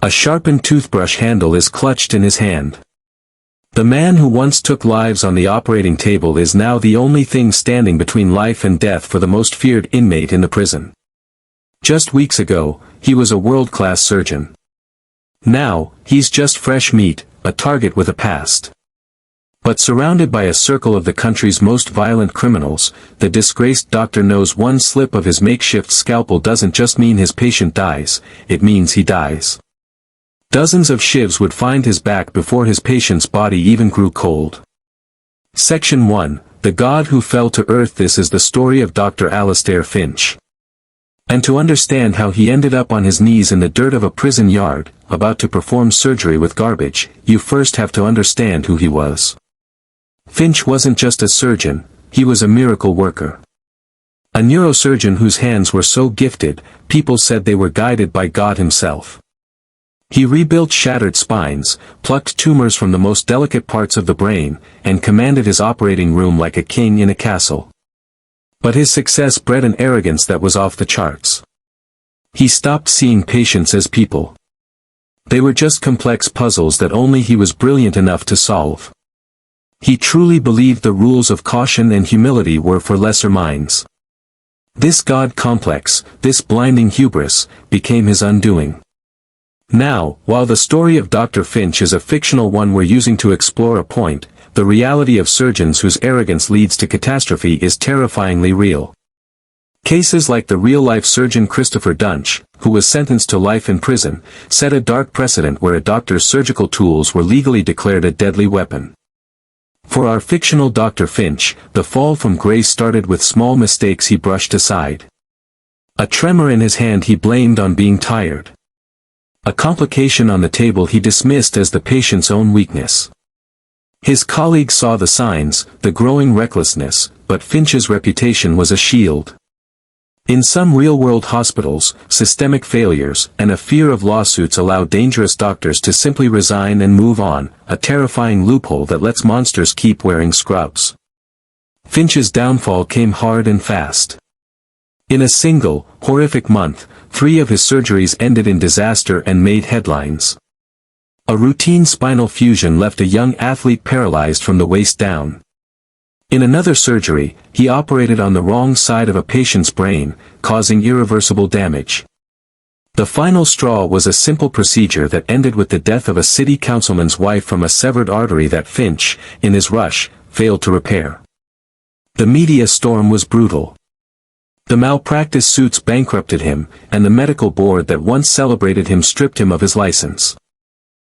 A sharpened toothbrush handle is clutched in his hand. The man who once took lives on the operating table is now the only thing standing between life and death for the most feared inmate in the prison. Just weeks ago, he was a world-class surgeon. Now, he's just fresh meat, a target with a past. But surrounded by a circle of the country's most violent criminals, the disgraced doctor knows one slip of his makeshift scalpel doesn't just mean his patient dies, it means he dies. Dozens of shivs would find his back before his patient's body even grew cold. Section 1, The God Who Fell to Earth. This is the story of Dr. Alistair Finch. And to understand how he ended up on his knees in the dirt of a prison yard, about to perform surgery with garbage, you first have to understand who he was. Finch wasn't just a surgeon, he was a miracle worker. A neurosurgeon whose hands were so gifted, people said they were guided by God himself. He rebuilt shattered spines, plucked tumors from the most delicate parts of the brain, and commanded his operating room like a king in a castle. But his success bred an arrogance that was off the charts. He stopped seeing patients as people. They were just complex puzzles that only he was brilliant enough to solve. He truly believed the rules of caution and humility were for lesser minds. This God complex, this blinding hubris, became his undoing. Now, while the story of Dr. Finch is a fictional one we're using to explore a point, the reality of surgeons whose arrogance leads to catastrophe is terrifyingly real. Cases like the real-life surgeon Christopher Dunch, who was sentenced to life in prison, set a dark precedent where a doctor's surgical tools were legally declared a deadly weapon. For our fictional Dr. Finch, the fall from grace started with small mistakes he brushed aside. A tremor in his hand he blamed on being tired. A complication on the table he dismissed as the patient's own weakness. His colleagues saw the signs, the growing recklessness, but Finch's reputation was a shield. In some real-world hospitals, systemic failures and a fear of lawsuits allow dangerous doctors to simply resign and move on, a terrifying loophole that lets monsters keep wearing scrubs. Finch's downfall came hard and fast. In a single, horrific month, 3 of his surgeries ended in disaster and made headlines. A routine spinal fusion left a young athlete paralyzed from the waist down. In another surgery, he operated on the wrong side of a patient's brain, causing irreversible damage. The final straw was a simple procedure that ended with the death of a city councilman's wife from a severed artery that Finch, in his rush, failed to repair. The media storm was brutal. The malpractice suits bankrupted him, and the medical board that once celebrated him stripped him of his license.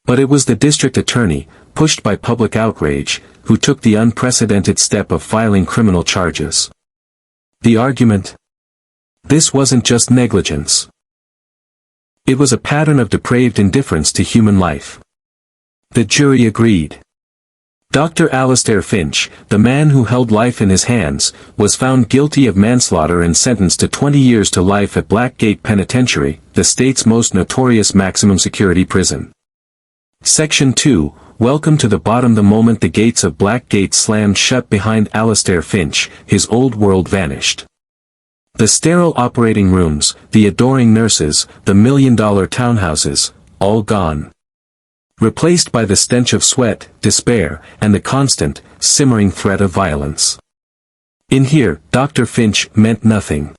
But it was the district attorney, pushed by public outrage, who took the unprecedented step of filing criminal charges. The argument? This wasn't just negligence. It was a pattern of depraved indifference to human life. The jury agreed. Dr. Alistair Finch, the man who held life in his hands, was found guilty of manslaughter and sentenced to 20 years to life at Blackgate Penitentiary, the state's most notorious maximum security prison. Section 2, Welcome to the bottom. The moment the gates of Blackgate slammed shut behind Alistair Finch, his old world vanished. The sterile operating rooms, the adoring nurses, the million-dollar townhouses, all gone. Replaced by the stench of sweat, despair, and the constant, simmering threat of violence. In here, Dr. Finch meant nothing.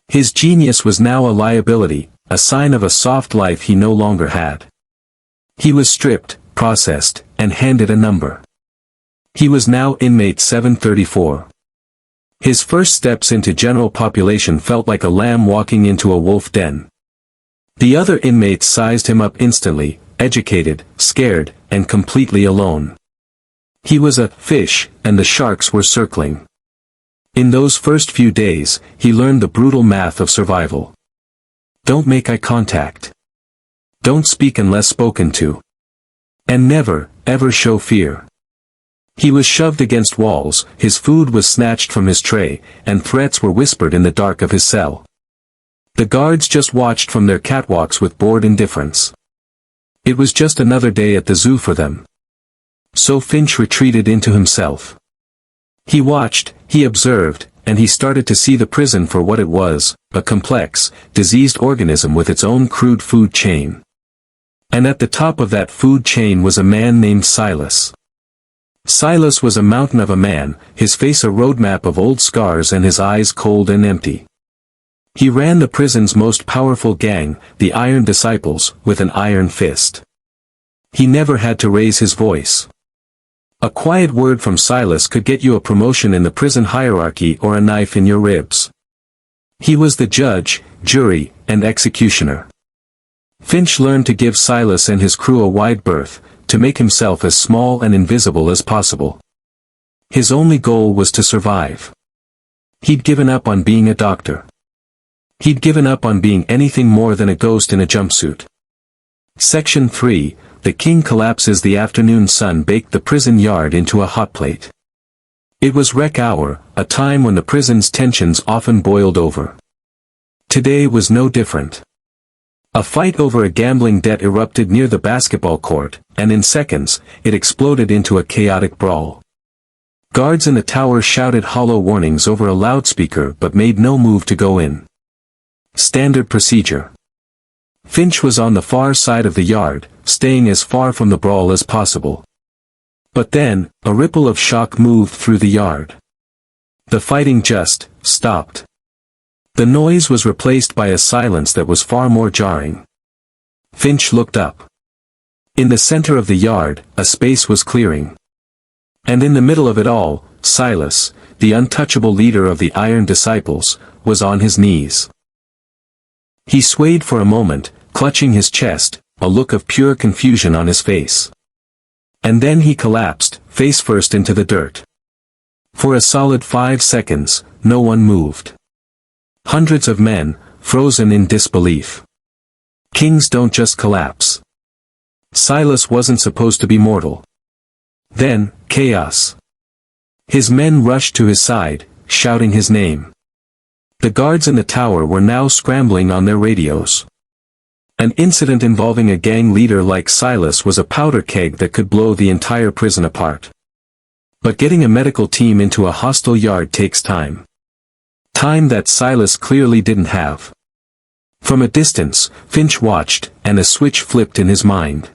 His genius was now a liability, a sign of a soft life he no longer had. He was stripped, processed, and handed a number. He was now inmate 734. His first steps into general population felt like a lamb walking into a wolf den. The other inmates sized him up instantly, educated, scared, and completely alone. He was a fish, and the sharks were circling. In those first few days, he learned the brutal math of survival. Don't make eye contact. Don't speak unless spoken to. And never, ever show fear. He was shoved against walls, his food was snatched from his tray, and threats were whispered in the dark of his cell. The guards just watched from their catwalks with bored indifference. It was just another day at the zoo for them. So Finch retreated into himself. He watched, he observed, and he started to see the prison for what it was, a complex, diseased organism with its own crude food chain. And at the top of that food chain was a man named Silas. Silas was a mountain of a man, his face a roadmap of old scars and his eyes cold and empty. He ran the prison's most powerful gang, the Iron Disciples, with an iron fist. He never had to raise his voice. A quiet word from Silas could get you a promotion in the prison hierarchy or a knife in your ribs. He was the judge, jury, and executioner. Finch learned to give Silas and his crew a wide berth, to make himself as small and invisible as possible. His only goal was to survive. He'd given up on being a doctor. He'd given up on being anything more than a ghost in a jumpsuit. Section 3, The King collapses. The afternoon sun baked the prison yard into a hot plate. It was rec hour, a time when the prison's tensions often boiled over. Today was no different. A fight over a gambling debt erupted near the basketball court, and in seconds, it exploded into a chaotic brawl. Guards in the tower shouted hollow warnings over a loudspeaker but made no move to go in. Standard procedure. Finch was on the far side of the yard, staying as far from the brawl as possible. But then, a ripple of shock moved through the yard. The fighting just stopped. The noise was replaced by a silence that was far more jarring. Finch looked up. In the center of the yard, a space was clearing. And in the middle of it all, Silas, the untouchable leader of the Iron Disciples, was on his knees. He swayed for a moment, clutching his chest, a look of pure confusion on his face. And then he collapsed, face first into the dirt. For a solid 5 seconds, no one moved. Hundreds of men, frozen in disbelief. Kings don't just collapse. Silas wasn't supposed to be mortal. Then, chaos. His men rushed to his side, shouting his name. The guards in the tower were now scrambling on their radios. An incident involving a gang leader like Silas was a powder keg that could blow the entire prison apart. But getting a medical team into a hostile yard takes time. Time that Silas clearly didn't have. From a distance, Finch watched, and a switch flipped in his mind.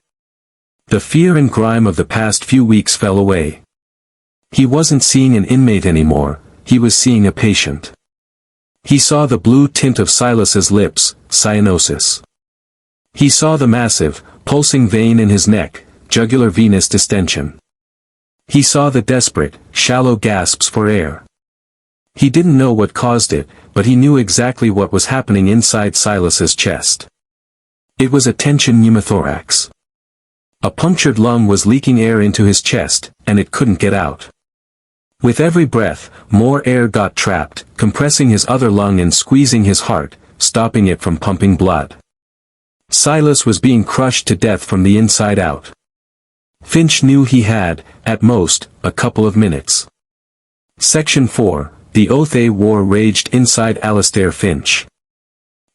The fear and grime of the past few weeks fell away. He wasn't seeing an inmate anymore, he was seeing a patient. He saw the blue tint of Silas's lips, cyanosis. He saw the massive, pulsing vein in his neck, jugular venous distension. He saw the desperate, shallow gasps for air. He didn't know what caused it, but he knew exactly what was happening inside Silas's chest. It was a tension pneumothorax. A punctured lung was leaking air into his chest, and it couldn't get out. With every breath, more air got trapped, compressing his other lung and squeezing his heart, stopping it from pumping blood. Silas was being crushed to death from the inside out. Finch knew he had, at most, a couple of minutes. Section 4, The Oath. A war raged inside Alistair Finch.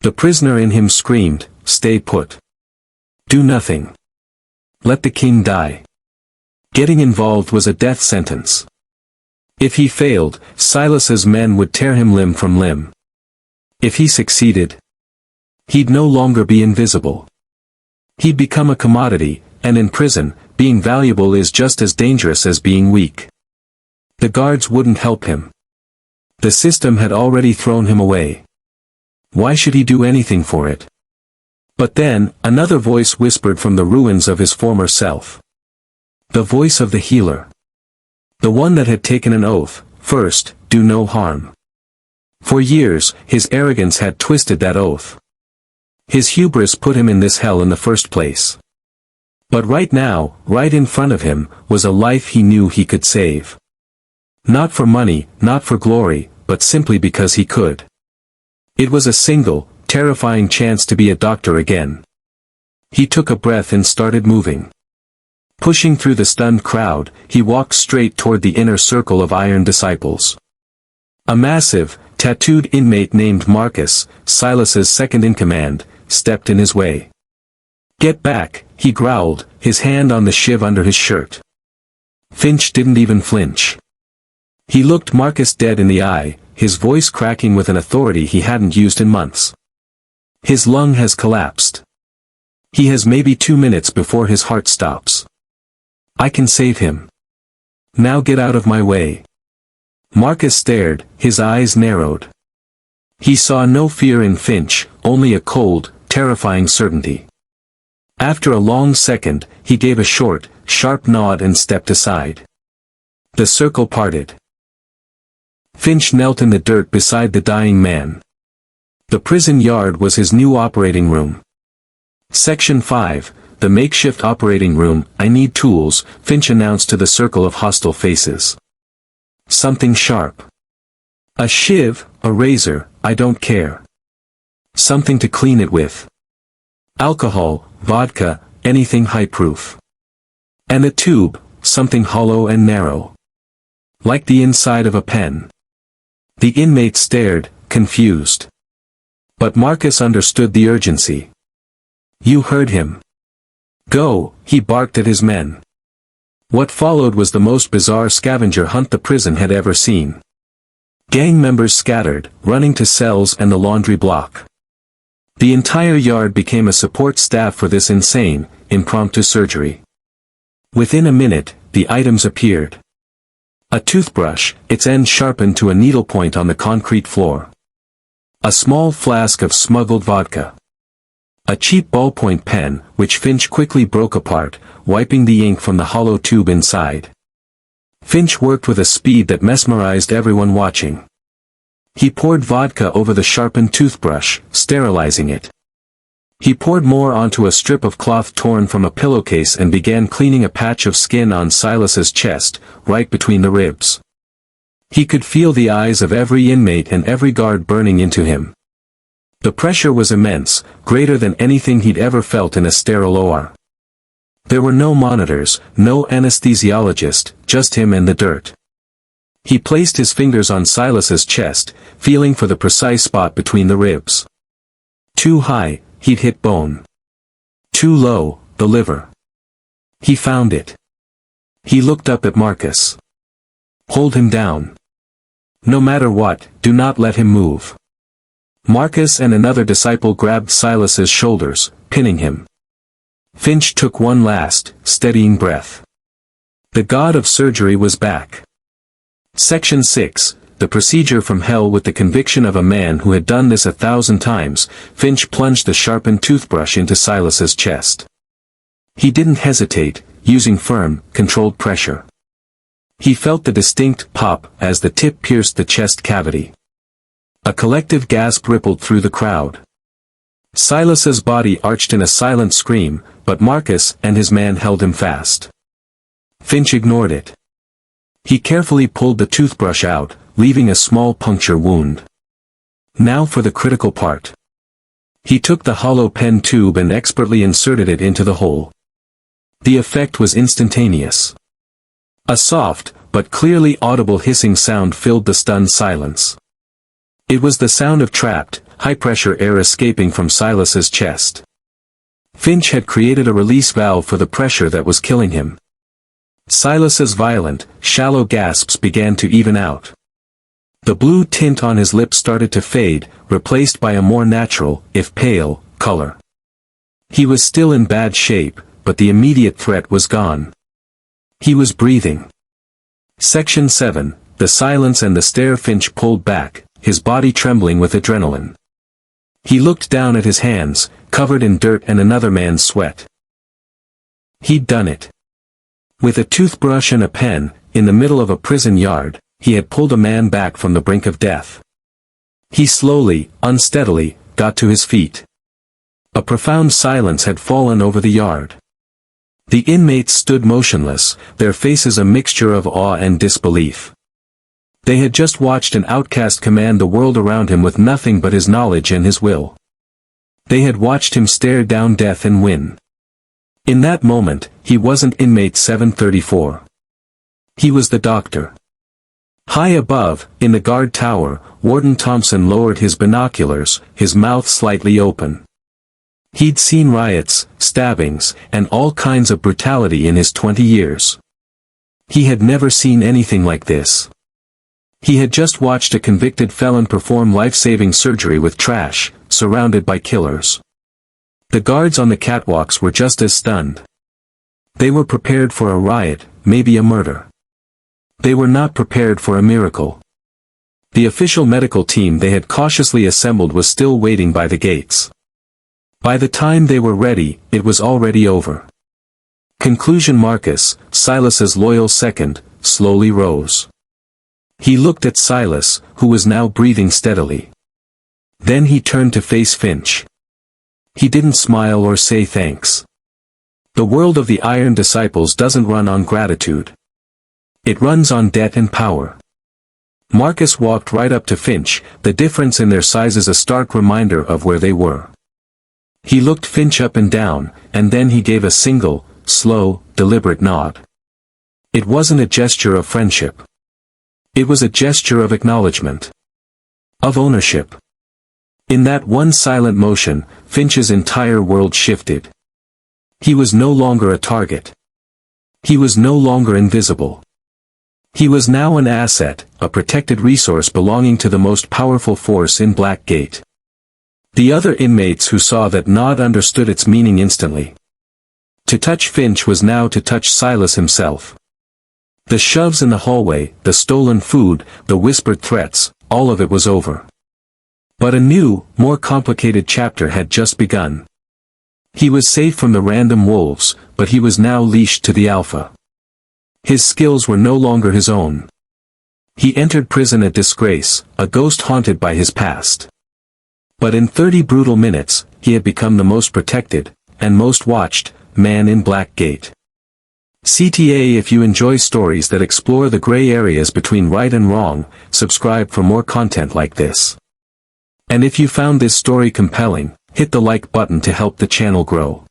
The prisoner in him screamed, "Stay put. Do nothing. Let the king die." Getting involved was a death sentence. If he failed, Silas's men would tear him limb from limb. If he succeeded, he'd no longer be invisible. He'd become a commodity, and in prison, being valuable is just as dangerous as being weak. The guards wouldn't help him. The system had already thrown him away. Why should he do anything for it? But then, another voice whispered from the ruins of his former self. The voice of the healer. The one that had taken an oath, first, do no harm. For years, his arrogance had twisted that oath. His hubris put him in this hell in the first place. But right now, right in front of him, was a life he knew he could save. Not for money, not for glory, but simply because he could. It was a single, terrifying chance to be a doctor again. He took a breath and started moving. Pushing through the stunned crowd, he walked straight toward the inner circle of Iron Disciples. A massive, tattooed inmate named Marcus, Silas's second-in-command, stepped in his way. "Get back," he growled, his hand on the shiv under his shirt. Finch didn't even flinch. He looked Marcus dead in the eye, his voice cracking with an authority he hadn't used in months. "His lung has collapsed. He has maybe 2 minutes before his heart stops. I can save him. Now get out of my way. Marcus stared, his eyes narrowed. He saw no fear in Finch, only a cold, terrifying certainty. After a long second, he gave a short, sharp nod and stepped aside. The circle parted. Finch knelt in the dirt beside the dying man. The prison yard was his new operating room. Section 5, the makeshift operating room. I need tools, Finch announced to the circle of hostile faces. Something sharp. A shiv, a razor, I don't care. Something to clean it with. Alcohol, vodka, anything high-proof. And a tube, something hollow and narrow. Like the inside of a pen. The inmate stared, confused. But Marcus understood the urgency. You heard him. Go, he barked at his men. What followed was the most bizarre scavenger hunt the prison had ever seen. Gang members scattered, running to cells and the laundry block. The entire yard became a support staff for this insane, impromptu surgery. Within a minute, the items appeared. A toothbrush, its end sharpened to a needlepoint on the concrete floor. A small flask of smuggled vodka. A cheap ballpoint pen, which Finch quickly broke apart, wiping the ink from the hollow tube inside. Finch worked with a speed that mesmerized everyone watching. He poured vodka over the sharpened toothbrush, sterilizing it. He poured more onto a strip of cloth torn from a pillowcase and began cleaning a patch of skin on Silas's chest, right between the ribs. He could feel the eyes of every inmate and every guard burning into him. The pressure was immense, greater than anything he'd ever felt in a sterile OR. There were no monitors, no anesthesiologist, just him and the dirt. He placed his fingers on Silas's chest, feeling for the precise spot between the ribs. Too high, he'd hit bone. Too low, the liver. He found it. He looked up at Marcus. Hold him down. No matter what, do not let him move. Marcus and another disciple grabbed Silas's shoulders, pinning him. Finch took one last, steadying breath. The god of surgery was back. Section 6, the procedure from hell. With the conviction of a man who had done this 1,000 times, Finch plunged the sharpened toothbrush into Silas's chest. He didn't hesitate, using firm, controlled pressure. He felt the distinct pop as the tip pierced the chest cavity. A collective gasp rippled through the crowd. Silas's body arched in a silent scream, but Marcus and his man held him fast. Finch ignored it. He carefully pulled the toothbrush out, leaving a small puncture wound. Now for the critical part. He took the hollow pen tube and expertly inserted it into the hole. The effect was instantaneous. A soft, but clearly audible hissing sound filled the stunned silence. It was the sound of trapped, high-pressure air escaping from Silas's chest. Finch had created a release valve for the pressure that was killing him. Silas's violent, shallow gasps began to even out. The blue tint on his lips started to fade, replaced by a more natural, if pale, color. He was still in bad shape, but the immediate threat was gone. He was breathing. Section 7, the silence and the stare. Finch pulled back, his body trembling with adrenaline. He looked down at his hands, covered in dirt and another man's sweat. He'd done it. With a toothbrush and a pen, in the middle of a prison yard, he had pulled a man back from the brink of death. He slowly, unsteadily, got to his feet. A profound silence had fallen over the yard. The inmates stood motionless, their faces a mixture of awe and disbelief. They had just watched an outcast command the world around him with nothing but his knowledge and his will. They had watched him stare down death and win. In that moment, he wasn't inmate 734. He was the doctor. High above, in the guard tower, Warden Thompson lowered his binoculars, his mouth slightly open. He'd seen riots, stabbings, and all kinds of brutality in his 20 years. He had never seen anything like this. He had just watched a convicted felon perform life-saving surgery with trash, surrounded by killers. The guards on the catwalks were just as stunned. They were prepared for a riot, maybe a murder. They were not prepared for a miracle. The official medical team they had cautiously assembled was still waiting by the gates. By the time they were ready, it was already over. Conclusion. Marcus, Silas's loyal second, slowly rose. He looked at Silas, who was now breathing steadily. Then he turned to face Finch. He didn't smile or say thanks. The world of the Iron Disciples doesn't run on gratitude. It runs on debt and power. Marcus walked right up to Finch, the difference in their sizes a stark reminder of where they were. He looked Finch up and down, and then he gave a single, slow, deliberate nod. It wasn't a gesture of friendship. It was a gesture of acknowledgement. Of ownership. In that one silent motion, Finch's entire world shifted. He was no longer a target. He was no longer invisible. He was now an asset, a protected resource belonging to the most powerful force in Blackgate. The other inmates who saw that nod understood its meaning instantly. To touch Finch was now to touch Silas himself. The shoves in the hallway, the stolen food, the whispered threats, all of it was over. But a new, more complicated chapter had just begun. He was safe from the random wolves, but he was now leashed to the Alpha. His skills were no longer his own. He entered prison a disgrace, a ghost haunted by his past. But in 30 brutal minutes, he had become the most protected, and most watched, man in Blackgate. CTA. If you enjoy stories that explore the gray areas between right and wrong, subscribe for more content like this. And if you found this story compelling, hit the like button to help the channel grow.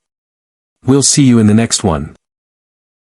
We'll see you in the next one.